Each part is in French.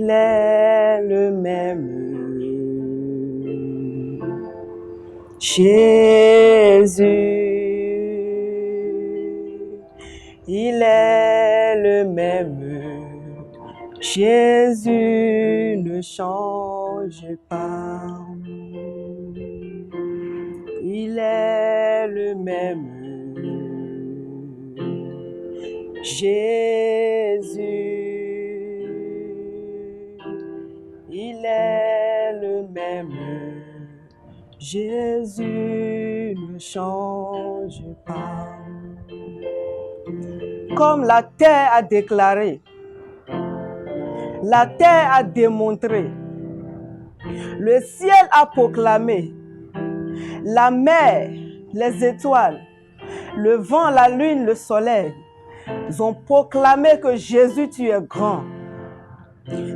Il est le même. Jésus, il est le même. Jésus ne change pas. Il est le même. Jésus, il est le même. Jésus ne change pas. Comme la terre a déclaré, la terre a démontré, le ciel a proclamé, la mer, les étoiles, le vent, la lune, le soleil, ils ont proclamé que Jésus, tu es grand.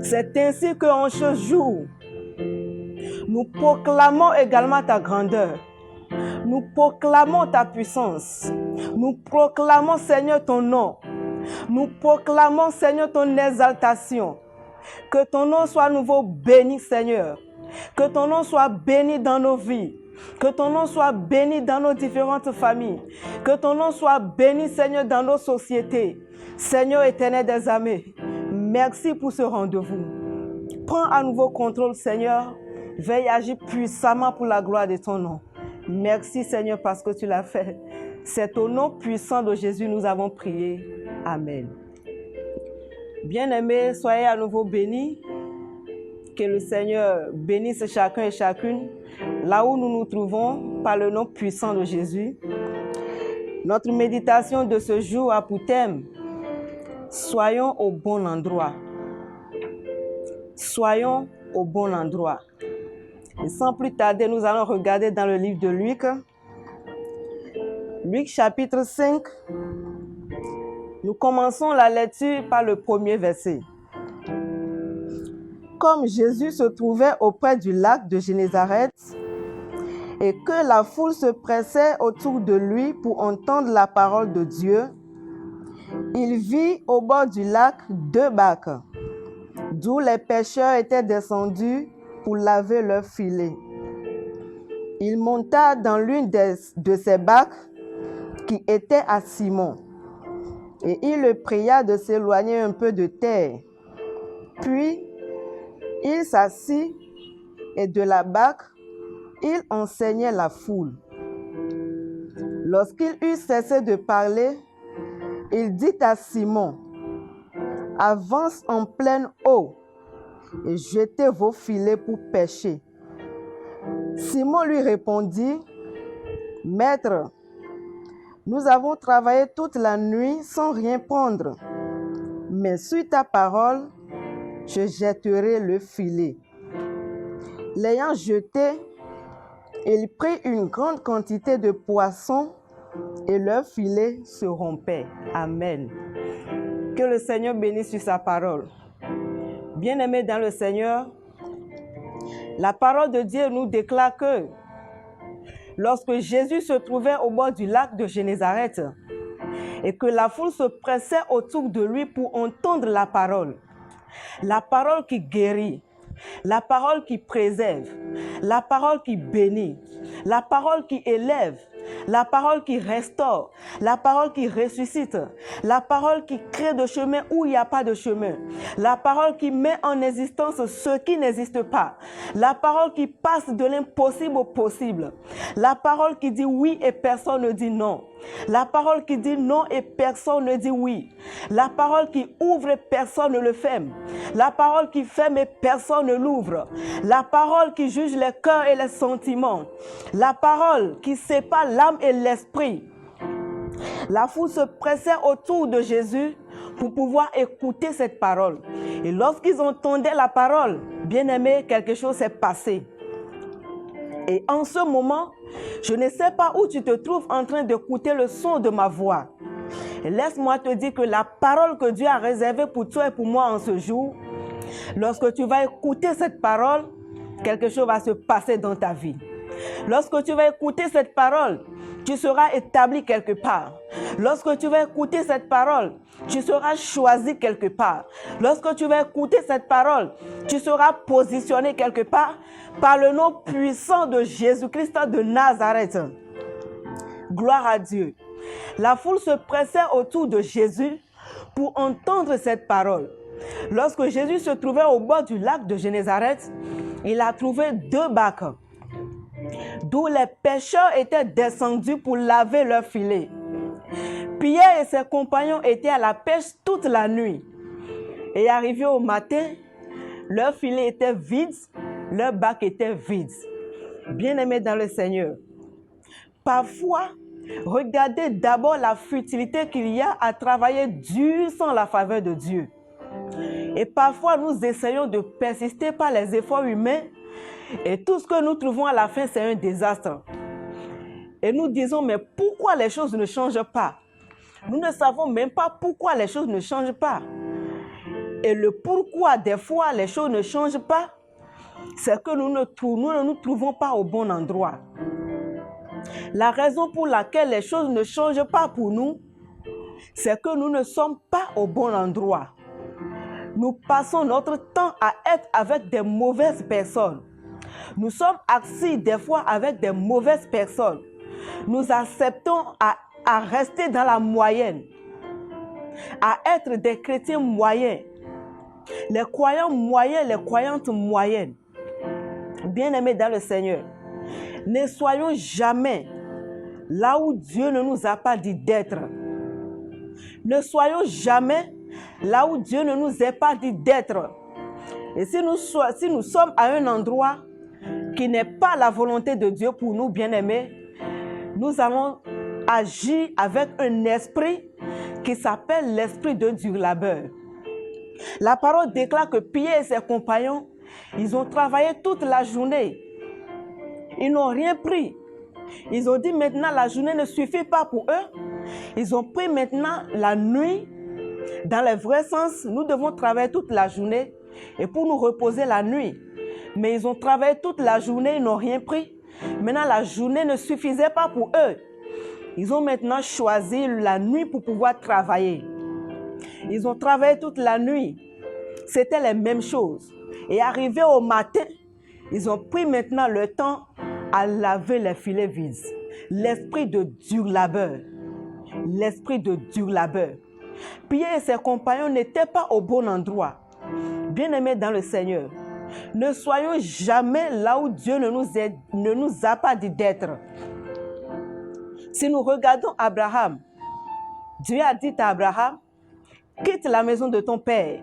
C'est ainsi qu'en ce jour, nous proclamons également ta grandeur. Nous proclamons ta puissance. Nous proclamons, Seigneur, ton nom. Nous proclamons, Seigneur, ton exaltation. Que ton nom soit à nouveau béni, Seigneur. Que ton nom soit béni dans nos vies. Que ton nom soit béni dans nos différentes familles. Que ton nom soit béni, Seigneur, dans nos sociétés. Seigneur éternel des armées, merci pour ce rendez-vous. Prends à nouveau contrôle, Seigneur. Veille agir puissamment pour la gloire de ton nom. Merci, Seigneur, parce que tu l'as fait. C'est au nom puissant de Jésus nous avons prié. Amen. Bien-aimés, soyez à nouveau bénis. Que le Seigneur bénisse chacun et chacune là où nous nous trouvons par le nom puissant de Jésus. Notre méditation de ce jour a pour thème « Soyons au bon endroit ». Soyons au bon endroit. Et sans plus tarder, nous allons regarder dans le livre de Luc. Luc chapitre 5. Nous commençons la lecture par le premier verset. Comme Jésus se trouvait auprès du lac de Génézareth et que la foule se pressait autour de lui pour entendre la parole de Dieu, il vit au bord du lac 2 barques, d'où les pêcheurs étaient descendus pour laver leurs filets. Il monta dans l'une de ces barques qui était à Simon, et il le pria de s'éloigner un peu de terre. Puis, il s'assit et de la barque, il enseignait la foule. Lorsqu'il eut cessé de parler, il dit à Simon, « Avance en pleine eau et jetez vos filets pour pêcher. » Simon lui répondit, « Maître, nous avons travaillé toute la nuit sans rien prendre, mais sur ta parole, je jetterai le filet. » L'ayant jeté, il prit une grande quantité de poissons et leur filet se rompait. Amen. Que le Seigneur bénisse sur sa parole. Bien-aimés dans le Seigneur, la parole de Dieu nous déclare que lorsque Jésus se trouvait au bord du lac de Génézareth et que la foule se pressait autour de lui pour entendre la parole qui guérit, la parole qui préserve, la parole qui bénit, la parole qui élève, la parole qui restaure, la parole qui ressuscite, la parole qui crée de chemin où il n'y a pas de chemin, la parole qui met en existence ce qui n'existe pas, la parole qui passe de l'impossible au possible, la parole qui dit oui et personne ne dit non, la parole qui dit non et personne ne dit oui, la parole qui ouvre et personne ne le ferme, la parole qui ferme et personne ne l'ouvre, la parole qui juge les cœurs et les sentiments, la parole qui sépare l'âme et l'esprit. La foule se pressait autour de Jésus pour pouvoir écouter cette parole. Et lorsqu'ils entendaient la parole, bien-aimés, quelque chose s'est passé. Et en ce moment, je ne sais pas où tu te trouves en train d'écouter le son de ma voix. Et laisse-moi te dire que la parole que Dieu a réservée pour toi et pour moi en ce jour, lorsque tu vas écouter cette parole, quelque chose va se passer dans ta vie. Lorsque tu vas écouter cette parole, tu seras établi quelque part. Lorsque tu vas écouter cette parole, tu seras choisi quelque part. Lorsque tu vas écouter cette parole, tu seras positionné quelque part par le nom puissant de Jésus-Christ de Nazareth. Gloire à Dieu. La foule se pressait autour de Jésus pour entendre cette parole. Lorsque Jésus se trouvait au bord du lac de Génézareth, il a trouvé 2 barques, d'où les pêcheurs étaient descendus pour laver leurs filets. Pierre et ses compagnons étaient à la pêche toute la nuit. Et arrivé au matin, leurs filets étaient vides, leurs barques étaient vides. Bien-aimés dans le Seigneur, parfois, regardez d'abord la futilité qu'il y a à travailler dur sans la faveur de Dieu. Et parfois, nous essayons de persister par les efforts humains et tout ce que nous trouvons à la fin, c'est un désastre. Et nous disons, mais pourquoi les choses ne changent pas? Nous ne savons même pas pourquoi les choses ne changent pas. Et le pourquoi des fois les choses ne changent pas, c'est que nous ne nous trouvons pas au bon endroit. La raison pour laquelle les choses ne changent pas pour nous, c'est que nous ne sommes pas au bon endroit. Nous passons notre temps à être avec des mauvaises personnes. Nous sommes assis des fois avec des mauvaises personnes. Nous acceptons à rester dans la moyenne, à être des chrétiens moyens, les croyants moyens, les croyantes moyennes. Bien-aimés dans le Seigneur, ne soyons jamais là où Dieu ne nous a pas dit d'être. Ne soyons jamais là où Dieu ne nous a pas dit d'être. Et si nous sommes à un endroit qui n'est pas la volonté de Dieu pour nous, bien-aimés, nous allons agir avec un esprit qui s'appelle l'esprit de dur labeur. La parole déclare que Pierre et ses compagnons, ils ont travaillé toute la journée. Ils n'ont rien pris. Ils ont dit maintenant la journée ne suffit pas pour eux. Ils ont pris maintenant la nuit. Dans le vrai sens, nous devons travailler toute la journée et pour nous reposer la nuit. Mais ils ont travaillé toute la journée, ils n'ont rien pris. Maintenant, la journée ne suffisait pas pour eux. Ils ont maintenant choisi la nuit pour pouvoir travailler. Ils ont travaillé toute la nuit. C'était les mêmes choses. Et arrivé au matin, ils ont pris maintenant le temps à laver les filets vides. L'esprit de dur labeur. L'esprit de dur labeur. Pierre et ses compagnons n'étaient pas au bon endroit. Bien-aimés dans le Seigneur, ne soyons jamais là où Dieu ne nous a pas dit d'être. Si nous regardons Abraham, Dieu a dit à Abraham, quitte la maison de ton père,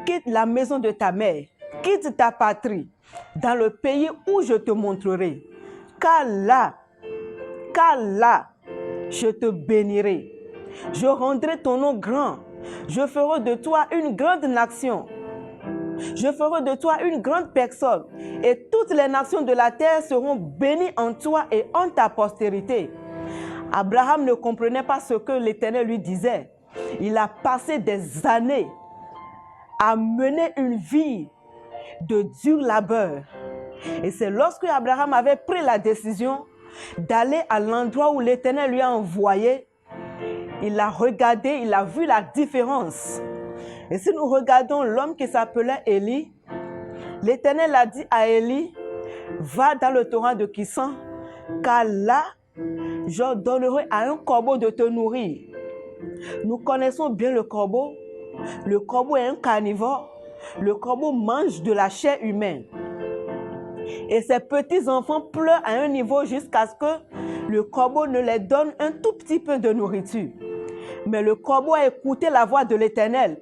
quitte la maison de ta mère, quitte ta patrie, dans le pays où je te montrerai. Car là, je te bénirai. Je rendrai ton nom grand. Je ferai de toi une grande nation. Je ferai de toi une grande personne. Et toutes les nations de la terre seront bénies en toi et en ta postérité. Abraham ne comprenait pas ce que l'Éternel lui disait. Il a passé des années à mener une vie de dur labeur. Et c'est lorsque Abraham avait pris la décision d'aller à l'endroit où l'Éternel lui a envoyé, il a regardé, il a vu la différence. Et si nous regardons l'homme qui s'appelait Élie, l'Éternel a dit à Élie, va dans le torrent de Kisson, car là, je donnerai à un corbeau de te nourrir. Nous connaissons bien le corbeau. Le corbeau est un carnivore. Le corbeau mange de la chair humaine. Et ses petits-enfants pleurent à un niveau jusqu'à ce que le corbeau ne les donne un tout petit peu de nourriture. Mais le corbeau a écouté la voix de l'Éternel.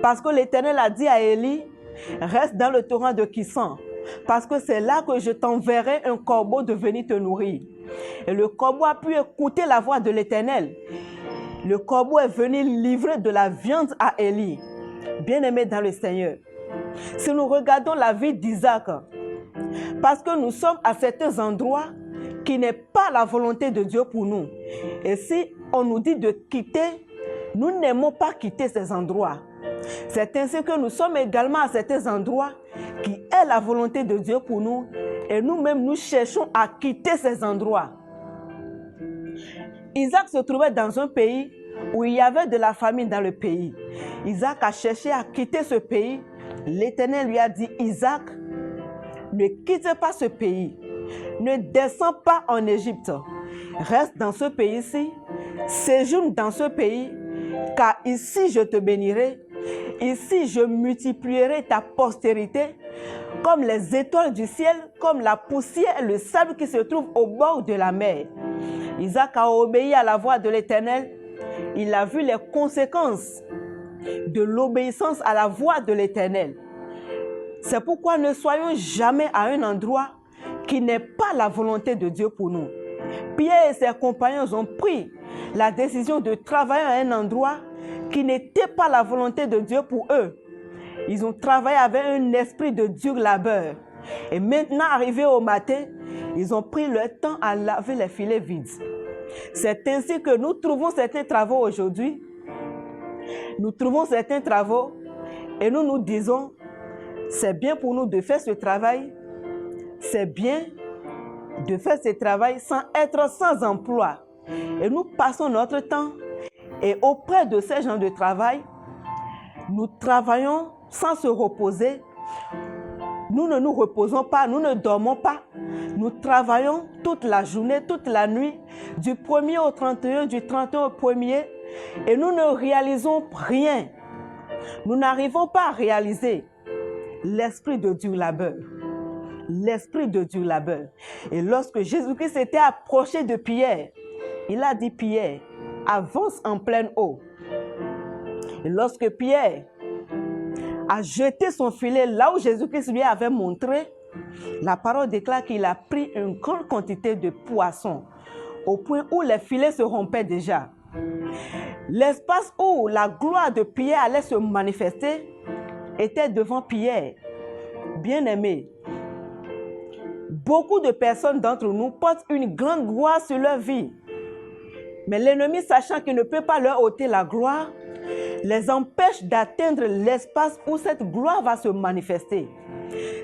Parce que l'Éternel a dit à Élie, reste dans le torrent de Kisson. Parce que c'est là que je t'enverrai un corbeau de venir te nourrir. Et le corbeau a pu écouter la voix de l'Éternel. Le corbeau est venu livrer de la viande à Élie. Bien-aimé dans le Seigneur. Si nous regardons la vie d'Isaac, parce que nous sommes à certains endroits qui n'est pas la volonté de Dieu pour nous. Et si on nous dit de quitter, nous n'aimons pas quitter ces endroits. C'est ainsi que nous sommes également à certains endroits qui est la volonté de Dieu pour nous. Et nous-mêmes, nous cherchons à quitter ces endroits. Isaac se trouvait dans un pays où il y avait de la famine dans le pays. Isaac a cherché à quitter ce pays. L'Éternel lui a dit, Isaac, ne quitte pas ce pays. Ne descends pas en Égypte. Reste dans ce pays-ci. Séjourne dans ce pays. Car ici, je te bénirai. Ici, je multiplierai ta postérité comme les étoiles du ciel, comme la poussière et le sable qui se trouvent au bord de la mer. Isaac a obéi à la voix de l'Éternel. Il a vu les conséquences de l'obéissance à la voix de l'Éternel. C'est pourquoi ne soyons jamais à un endroit qui n'est pas la volonté de Dieu pour nous. Pierre et ses compagnons ont pris la décision de travailler à un endroit qui n'était pas la volonté de Dieu pour eux. Ils ont travaillé avec un esprit de dur labeur. Et maintenant, arrivés au matin, ils ont pris le temps à laver les filets vides. C'est ainsi que nous trouvons certains travaux aujourd'hui. Nous trouvons certains travaux et nous nous disons, c'est bien pour nous de faire ce travail. C'est bien de faire ce travail sans être sans emploi. Et nous passons notre temps et auprès de ces gens de travail, nous travaillons sans se reposer. Nous ne nous reposons pas, nous ne dormons pas. Nous travaillons toute la journée, toute la nuit, du 1er au 31, du 31 au 1er, et nous ne réalisons rien. Nous n'arrivons pas à réaliser l'esprit de dur labeur. L'esprit de dur labeur. Et lorsque Jésus-Christ s'était approché de Pierre, il a dit, Pierre, avance en pleine eau. Et lorsque Pierre a jeté son filet là où Jésus-Christ lui avait montré, la parole déclare qu'il a pris une grande quantité de poissons, au point où les filets se rompaient déjà. L'espace où la gloire de Pierre allait se manifester était devant Pierre. Bien-aimé, beaucoup de personnes d'entre nous portent une grande gloire sur leur vie. Mais l'ennemi, sachant qu'il ne peut pas leur ôter la gloire, les empêche d'atteindre l'espace où cette gloire va se manifester.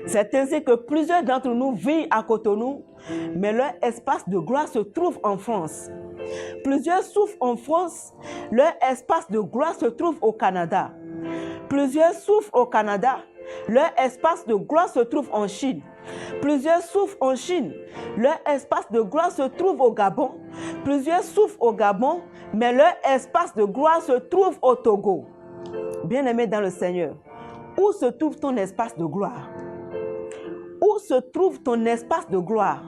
C'est ainsi que plusieurs d'entre nous vivent à Cotonou, mais leur espace de gloire se trouve en France. Plusieurs souffrent en France, leur espace de gloire se trouve au Canada. Plusieurs souffrent au Canada, leur espace de gloire se trouve en Chine. Plusieurs souffrent en Chine, leur espace de gloire se trouve au Gabon. Plusieurs souffrent au Gabon, mais leur espace de gloire se trouve au Togo. Bien-aimé dans le Seigneur, où se trouve ton espace de gloire? Où se trouve ton espace de gloire?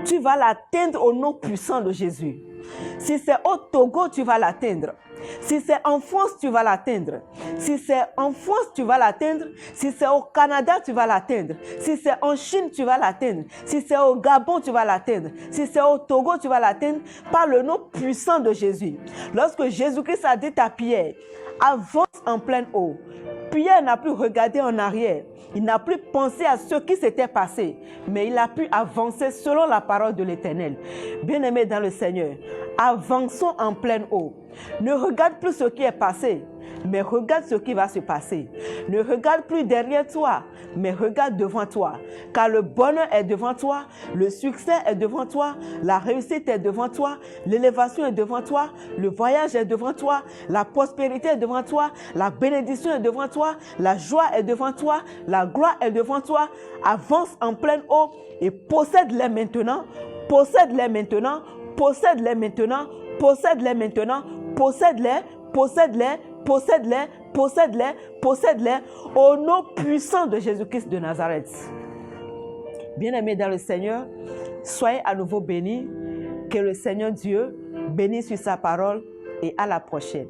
Tu vas l'atteindre au nom puissant de Jésus. Si c'est au Togo, tu vas l'atteindre. Si c'est en France, tu vas l'atteindre. Si c'est en France, tu vas l'atteindre. Si c'est au Canada, tu vas l'atteindre. Si c'est en Chine, tu vas l'atteindre. Si c'est au Gabon, tu vas l'atteindre. Si c'est au Togo, tu vas l'atteindre par le nom puissant de Jésus. Lorsque Jésus-Christ a dit à Pierre, avance en pleine eau, Pierre n'a plus regardé en arrière. Il n'a plus pensé à ce qui s'était passé, mais il a pu avancer selon la parole de l'Éternel. Bien-aimé dans le Seigneur, avançons en pleine eau. Ne regarde plus ce qui est passé, mais regarde ce qui va se passer. Ne regarde plus derrière toi, mais regarde devant toi. Car le bonheur est devant toi, le succès est devant toi, la réussite est devant toi, l'élévation est devant toi, le voyage est devant toi, la prospérité est devant toi, la bénédiction est devant toi, la joie est devant toi, la gloire est devant toi. Avance en pleine eau et possède-les maintenant, possède-les maintenant, possède-les maintenant, possède-les maintenant, possède-les, possède-les, possède-les, possède-les, possède-les, au nom puissant de Jésus-Christ de Nazareth. Bien-aimés dans le Seigneur, soyez à nouveau bénis, que le Seigneur Dieu bénisse sur sa parole et à la prochaine.